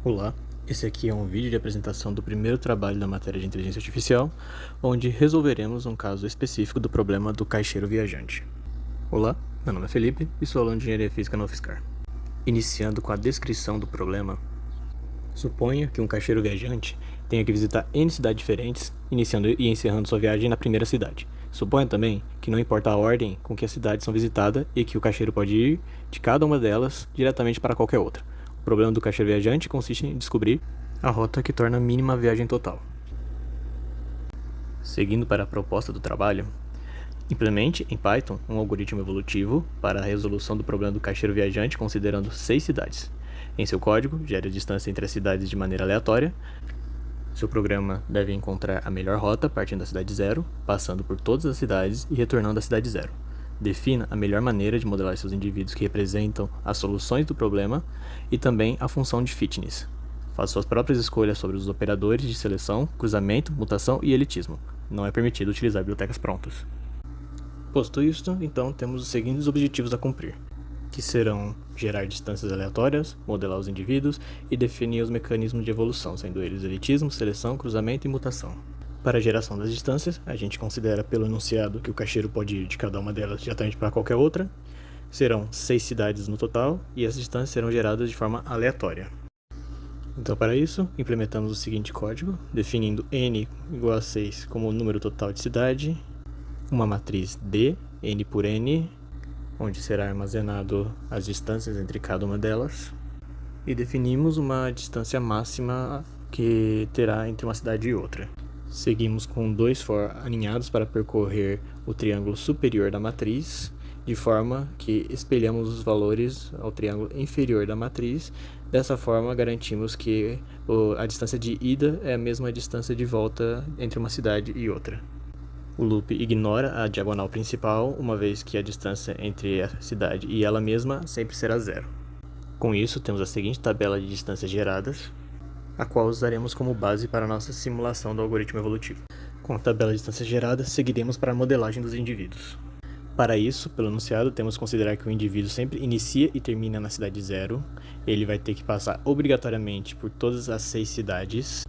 Olá, esse aqui é um vídeo de apresentação do primeiro trabalho da matéria de inteligência artificial, onde resolveremos um caso específico do problema do caixeiro viajante. Olá, meu nome é Felipe e sou aluno de Engenharia Física na UFSCar. Iniciando com a descrição do problema, suponha que um caixeiro viajante tenha que visitar N cidades diferentes, iniciando e encerrando sua viagem na primeira cidade. Suponha também que não importa a ordem com que as cidades são visitadas e que o caixeiro pode ir de cada uma delas diretamente para qualquer outra. O problema do caixeiro viajante consiste em descobrir a rota que torna mínima a viagem total. Seguindo para a proposta do trabalho, implemente em Python um algoritmo evolutivo para a resolução do problema do caixeiro viajante considerando 6 cidades. Em seu código, gere a distância entre as cidades de maneira aleatória. Seu programa deve encontrar a melhor rota partindo da cidade 0, passando por todas as cidades e retornando à cidade 0. Defina a melhor maneira de modelar seus indivíduos que representam as soluções do problema e também a função de fitness. Faça suas próprias escolhas sobre os operadores de seleção, cruzamento, mutação e elitismo. Não é permitido utilizar bibliotecas prontas. Posto isto, então temos os seguintes objetivos a cumprir, que serão gerar distâncias aleatórias, modelar os indivíduos e definir os mecanismos de evolução, sendo eles elitismo, seleção, cruzamento e mutação. Para a geração das distâncias, a gente considera pelo enunciado que o caixeiro pode ir de cada uma delas diretamente para qualquer outra. Serão 6 cidades no total e as distâncias serão geradas de forma aleatória. Então, para isso, implementamos o seguinte código, definindo n igual a 6 como o número total de cidade, uma matriz D, n por n, onde será armazenado as distâncias entre cada uma delas, e definimos uma distância máxima que terá entre uma cidade e outra. Seguimos com 2 for alinhados para percorrer o triângulo superior da matriz, de forma que espelhamos os valores ao triângulo inferior da matriz. Dessa forma, garantimos que a distância de ida é a mesma distância de volta entre uma cidade e outra. O loop ignora a diagonal principal, uma vez que a distância entre a cidade e ela mesma sempre será 0. Com isso, temos a seguinte tabela de distâncias geradas, a qual usaremos como base para a nossa simulação do algoritmo evolutivo. Com a tabela de distâncias geradas, seguiremos para a modelagem dos indivíduos. Para isso, pelo enunciado, temos que considerar que o indivíduo sempre inicia e termina na cidade 0. Ele vai ter que passar obrigatoriamente por todas as 6 cidades.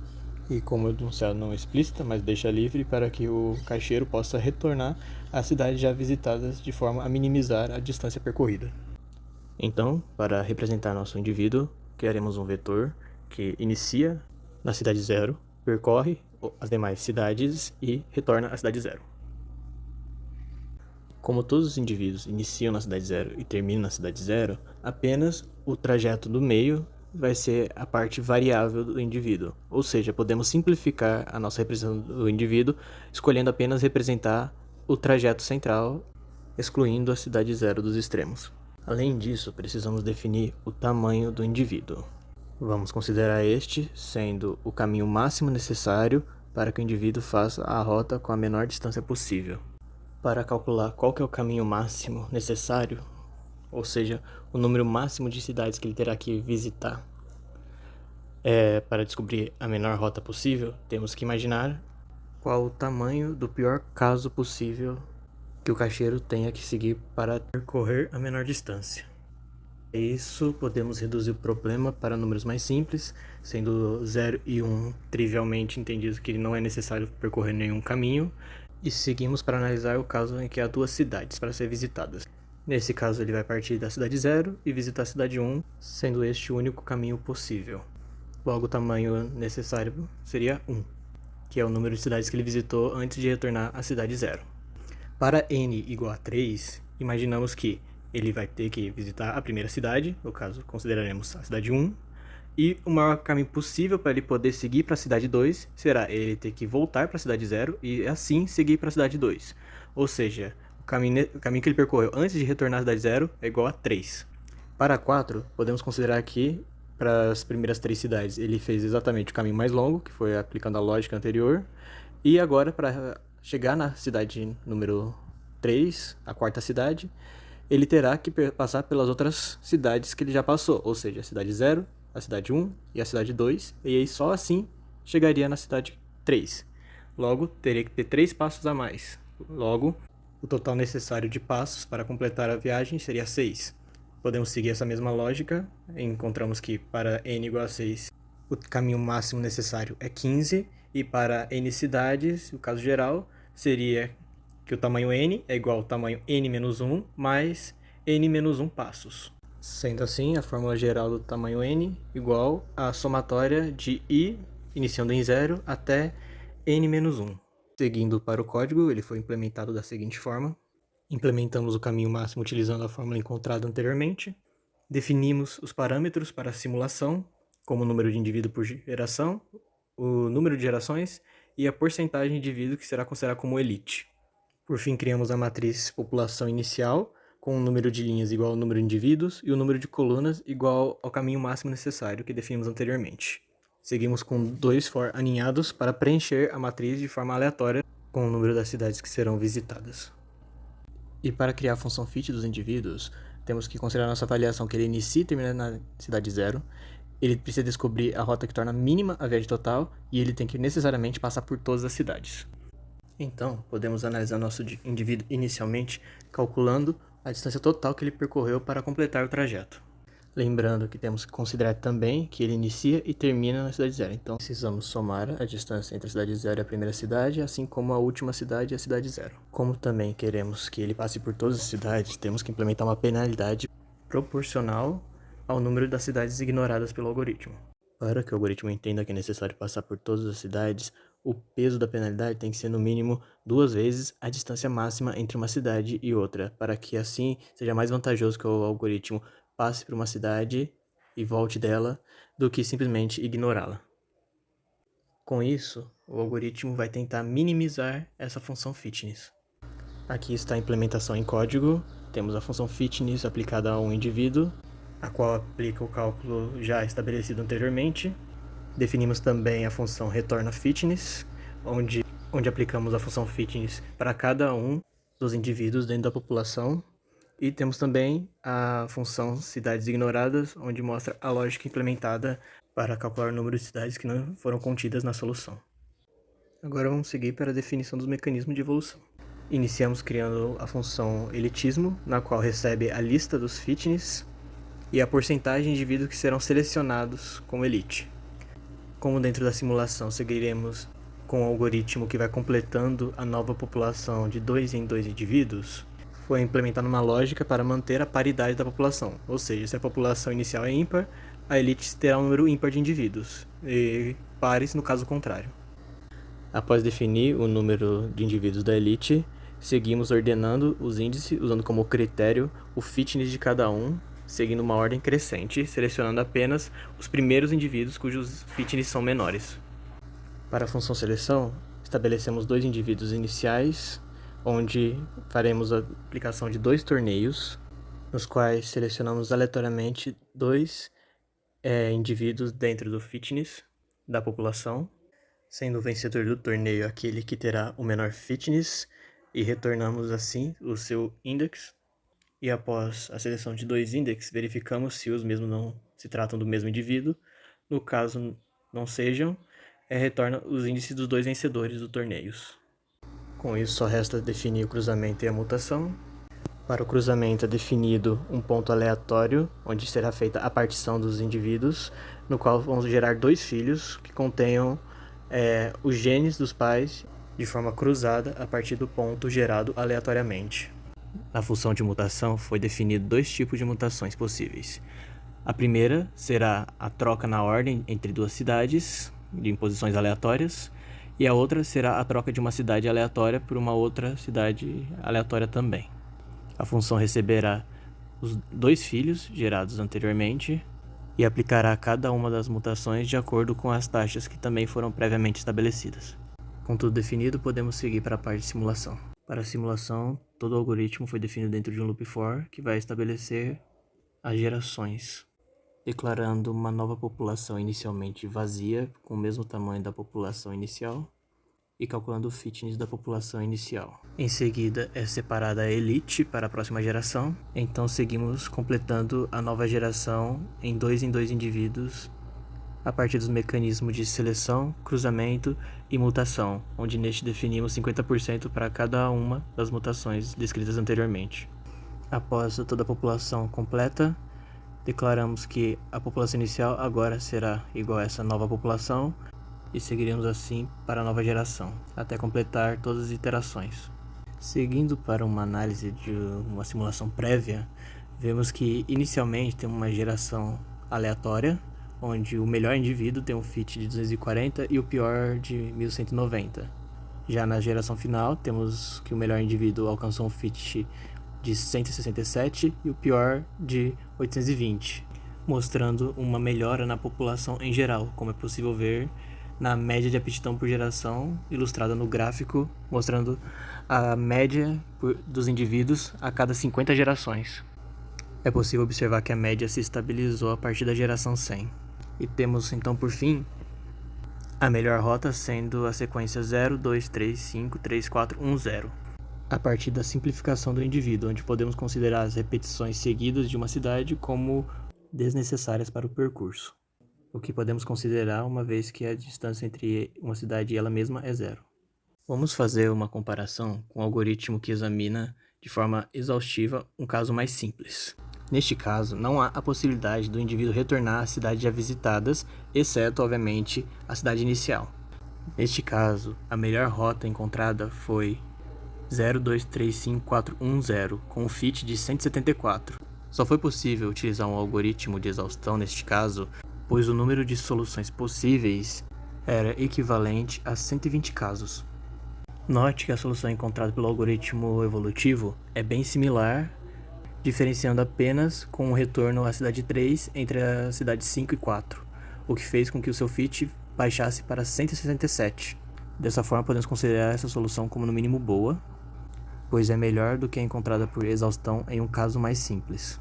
E como o enunciado não é explícita, mas deixa livre para que o caixeiro possa retornar às cidades já visitadas de forma a minimizar a distância percorrida. Então, para representar nosso indivíduo, criaremos um vetor que inicia na cidade 0, percorre as demais cidades e retorna à cidade 0. Como todos os indivíduos iniciam na cidade 0 e terminam na cidade 0, apenas o trajeto do meio vai ser a parte variável do indivíduo. Ou seja, podemos simplificar a nossa representação do indivíduo escolhendo apenas representar o trajeto central, excluindo a cidade 0 dos extremos. Além disso, precisamos definir o tamanho do indivíduo. Vamos considerar este sendo o caminho máximo necessário para que o indivíduo faça a rota com a menor distância possível. Para calcular qual que é o caminho máximo necessário, ou seja, o número máximo de cidades que ele terá que visitar, para descobrir a menor rota possível, temos que imaginar qual o tamanho do pior caso possível que o caixeiro tenha que seguir para percorrer a menor distância. É isso, podemos reduzir o problema para números mais simples, sendo 0 e 1 trivialmente entendido que não é necessário percorrer nenhum caminho, e seguimos para analisar o caso em que há 2 cidades para ser visitadas. Nesse caso, ele vai partir da cidade 0 e visitar a cidade 1, sendo este o único caminho possível. Logo, o tamanho necessário seria 1, que é o número de cidades que ele visitou antes de retornar à cidade 0. Para n igual a 3, imaginamos que ele vai ter que visitar a primeira cidade, no caso consideraremos a cidade 1, e o maior caminho possível para ele poder seguir para a cidade 2 será ele ter que voltar para a cidade 0 e assim seguir para a cidade 2. Ou seja, o caminho que ele percorreu antes de retornar à cidade 0 é igual a 3. Para 4, podemos considerar que para as primeiras 3 cidades ele fez exatamente o caminho mais longo, que foi aplicando a lógica anterior, e agora para chegar na cidade número 3, a quarta cidade, ele terá que passar pelas outras cidades que ele já passou, ou seja, a cidade 0, a cidade 1 e a cidade 2, e aí só assim chegaria na cidade 3. Logo, teria que ter 3 passos a mais. Logo, o total necessário de passos para completar a viagem seria 6. Podemos seguir essa mesma lógica, encontramos que para n igual a 6, o caminho máximo necessário é 15, e para n cidades, o caso geral, seria que o tamanho n é igual ao tamanho n menos 1 mais n menos 1 passos. Sendo assim, a fórmula geral do tamanho n igual à somatória de i, iniciando em 0, até n menos 1. Seguindo para o código, ele foi implementado da seguinte forma. Implementamos o caminho máximo utilizando a fórmula encontrada anteriormente. Definimos os parâmetros para a simulação, como o número de indivíduo por geração, o número de gerações e a porcentagem de indivíduo que será considerado como elite. Por fim, criamos a matriz população inicial, com o número de linhas igual ao número de indivíduos e o número de colunas igual ao caminho máximo necessário que definimos anteriormente. Seguimos com 2 for aninhados para preencher a matriz de forma aleatória com o número das cidades que serão visitadas. E para criar a função fit dos indivíduos, temos que considerar nossa avaliação que ele inicia e termina na cidade 0. Ele precisa descobrir a rota que torna mínima a viagem total e ele tem que necessariamente passar por todas as cidades. Então, podemos analisar nosso indivíduo inicialmente calculando a distância total que ele percorreu para completar o trajeto. Lembrando que temos que considerar também que ele inicia e termina na cidade 0. Então, precisamos somar a distância entre a cidade 0 e a primeira cidade, assim como a última cidade e a cidade 0. Como também queremos que ele passe por todas as cidades, temos que implementar uma penalidade proporcional ao número das cidades ignoradas pelo algoritmo. Para que o algoritmo entenda que é necessário passar por todas as cidades, o peso da penalidade tem que ser no mínimo 2 vezes a distância máxima entre uma cidade e outra, para que assim seja mais vantajoso que o algoritmo passe por uma cidade e volte dela do que simplesmente ignorá-la. Com isso, o algoritmo vai tentar minimizar essa função fitness. Aqui está a implementação em código. Temos a função fitness aplicada a um indivíduo, a qual aplica o cálculo já estabelecido anteriormente. Definimos também a função retorna fitness, onde aplicamos a função fitness para cada um dos indivíduos dentro da população. E temos também a função cidades ignoradas, onde mostra a lógica implementada para calcular o número de cidades que não foram contidas na solução. Agora vamos seguir para a definição dos mecanismos de evolução. Iniciamos criando a função elitismo, na qual recebe a lista dos fitness e a porcentagem de indivíduos que serão selecionados como elite. Como dentro da simulação seguiremos com o algoritmo que vai completando a nova população de 2 em 2 indivíduos, foi implementada uma lógica para manter a paridade da população, ou seja, se a população inicial é ímpar, a elite terá um número ímpar de indivíduos, e pares no caso contrário. Após definir o número de indivíduos da elite, seguimos ordenando os índices, usando como critério o fitness de cada um, seguindo uma ordem crescente, selecionando apenas os primeiros indivíduos cujos fitness são menores. Para a função seleção, estabelecemos 2 indivíduos iniciais, onde faremos a aplicação de 2 torneios, nos quais selecionamos aleatoriamente 2 indivíduos dentro do fitness da população, sendo o vencedor do torneio aquele que terá o menor fitness, e retornamos assim o seu index. E após a seleção de 2 índices, verificamos se os mesmos não se tratam do mesmo indivíduo. No caso não sejam, retorna os índices dos 2 vencedores dos torneios. Com isso, só resta definir o cruzamento e a mutação. Para o cruzamento é definido um ponto aleatório, onde será feita a partição dos indivíduos, no qual vamos gerar 2 filhos que contenham os genes dos pais de forma cruzada a partir do ponto gerado aleatoriamente. Na função de mutação foi definido 2 tipos de mutações possíveis. A primeira será a troca na ordem entre 2 cidades, de posições aleatórias, e a outra será a troca de uma cidade aleatória por uma outra cidade aleatória também. A função receberá os 2 filhos gerados anteriormente e aplicará a cada uma das mutações de acordo com as taxas que também foram previamente estabelecidas. Com tudo definido, podemos seguir para a parte de simulação. Para a simulação, todo o algoritmo foi definido dentro de um loop for que vai estabelecer as gerações, declarando uma nova população inicialmente vazia, com o mesmo tamanho da população inicial, e calculando o fitness da população inicial. Em seguida, é separada a elite para a próxima geração, então seguimos completando a nova geração em 2 indivíduos, a partir dos mecanismos de seleção, cruzamento e mutação, onde neste definimos 50% para cada uma das mutações descritas anteriormente. Após toda a população completa, Declaramos que a população inicial agora será igual a essa nova população e seguiremos assim para a nova geração, até completar todas as iterações. Seguindo para uma análise de uma simulação prévia, vemos que inicialmente tem uma geração aleatória, onde o melhor indivíduo tem um fit de 240 e o pior de 1190. Já na geração final, temos que o melhor indivíduo alcançou um fit de 167 e o pior de 820, mostrando uma melhora na população em geral, como é possível ver na média de aptidão por geração, ilustrada no gráfico, mostrando a média dos indivíduos a cada 50 gerações. É possível observar que a média se estabilizou a partir da geração 100. E temos então por fim a melhor rota sendo a sequência 0, 2, 3, 5, 3, 4, 1, 0. A partir da simplificação do indivíduo, onde podemos considerar as repetições seguidas de uma cidade como desnecessárias para o percurso, o que podemos considerar uma vez que a distância entre uma cidade e ela mesma é 0. Vamos fazer uma comparação com o algoritmo que examina de forma exaustiva um caso mais simples. Neste caso, não há a possibilidade do indivíduo retornar às cidades já visitadas, exceto, obviamente, a cidade inicial. Neste caso, a melhor rota encontrada foi 0235410, com um fit de 174. Só foi possível utilizar um algoritmo de exaustão neste caso, pois o número de soluções possíveis era equivalente a 120 casos. Note que a solução encontrada pelo algoritmo evolutivo é bem similar, diferenciando apenas com o retorno à cidade 3 entre a cidade 5 e 4, o que fez com que o seu fit baixasse para 167. Dessa forma, podemos considerar essa solução como no mínimo boa, pois é melhor do que a encontrada por exaustão em um caso mais simples.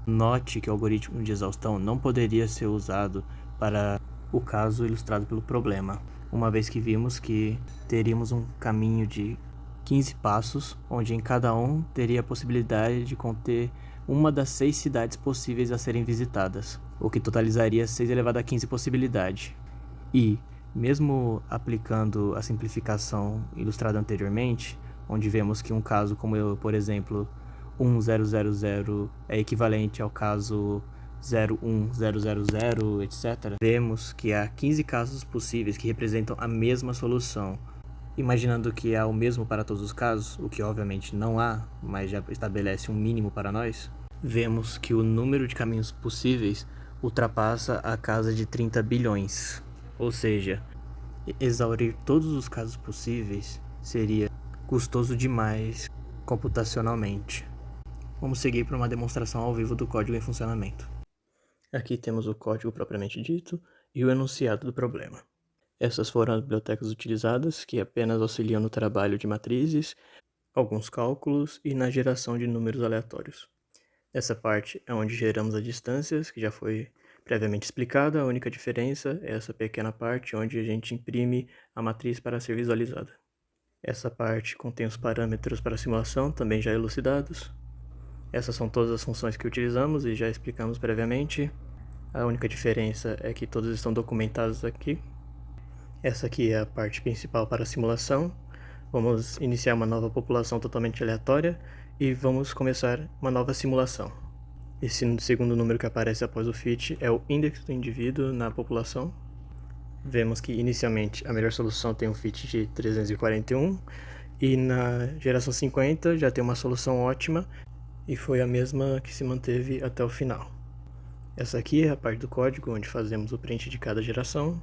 Note que o algoritmo de exaustão não poderia ser usado para o caso ilustrado pelo problema, uma vez que vimos que teríamos um caminho de 15 passos, onde em cada um teria a possibilidade de conter uma das 6 cidades possíveis a serem visitadas, o que totalizaria 6 elevado a 15 possibilidades. E, mesmo aplicando a simplificação ilustrada anteriormente, onde vemos que um caso como, por exemplo, 1000 é equivalente ao caso 01000, etc., vemos que há 15 casos possíveis que representam a mesma solução. Imaginando que há o mesmo para todos os casos, o que obviamente não há, mas já estabelece um mínimo para nós, vemos que o número de caminhos possíveis ultrapassa a casa de 30 bilhões. Ou seja, exaurir todos os casos possíveis seria custoso demais computacionalmente. Vamos seguir para uma demonstração ao vivo do código em funcionamento. Aqui temos o código propriamente dito e o enunciado do problema. Essas foram as bibliotecas utilizadas, que apenas auxiliam no trabalho de matrizes, alguns cálculos e na geração de números aleatórios. Essa parte é onde geramos as distâncias, que já foi previamente explicada. A única diferença é essa pequena parte onde a gente imprime a matriz para ser visualizada. Essa parte contém os parâmetros para a simulação, também já elucidados. Essas são todas as funções que utilizamos e já explicamos previamente. A única diferença é que todas estão documentadas aqui. Essa aqui é a parte principal para a simulação. Vamos iniciar uma nova população totalmente aleatória e vamos começar uma nova simulação. Esse segundo número que aparece após o fit é o índice do indivíduo na população. Vemos que inicialmente a melhor solução tem um fit de 341 e na geração 50 já tem uma solução ótima e foi a mesma que se manteve até o final. Essa aqui é a parte do código onde fazemos o print de cada geração.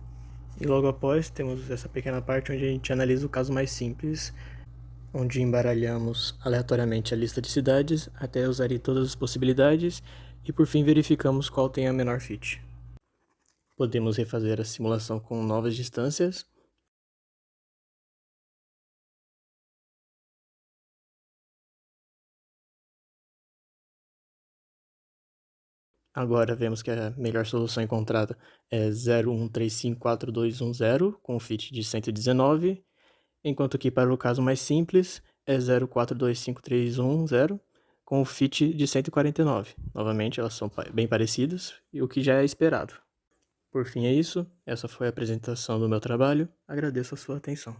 E logo após temos essa pequena parte onde a gente analisa o caso mais simples, onde embaralhamos aleatoriamente a lista de cidades até usar todas as possibilidades e por fim verificamos qual tem a menor fit. Podemos refazer a simulação com novas distâncias. Agora vemos que a melhor solução encontrada é 013542110 com um fit de 119, enquanto que para o caso mais simples é 0425310 com o fit de 149. Novamente, elas são bem parecidas, e o que já é esperado. Por fim é isso, essa foi a apresentação do meu trabalho, agradeço a sua atenção.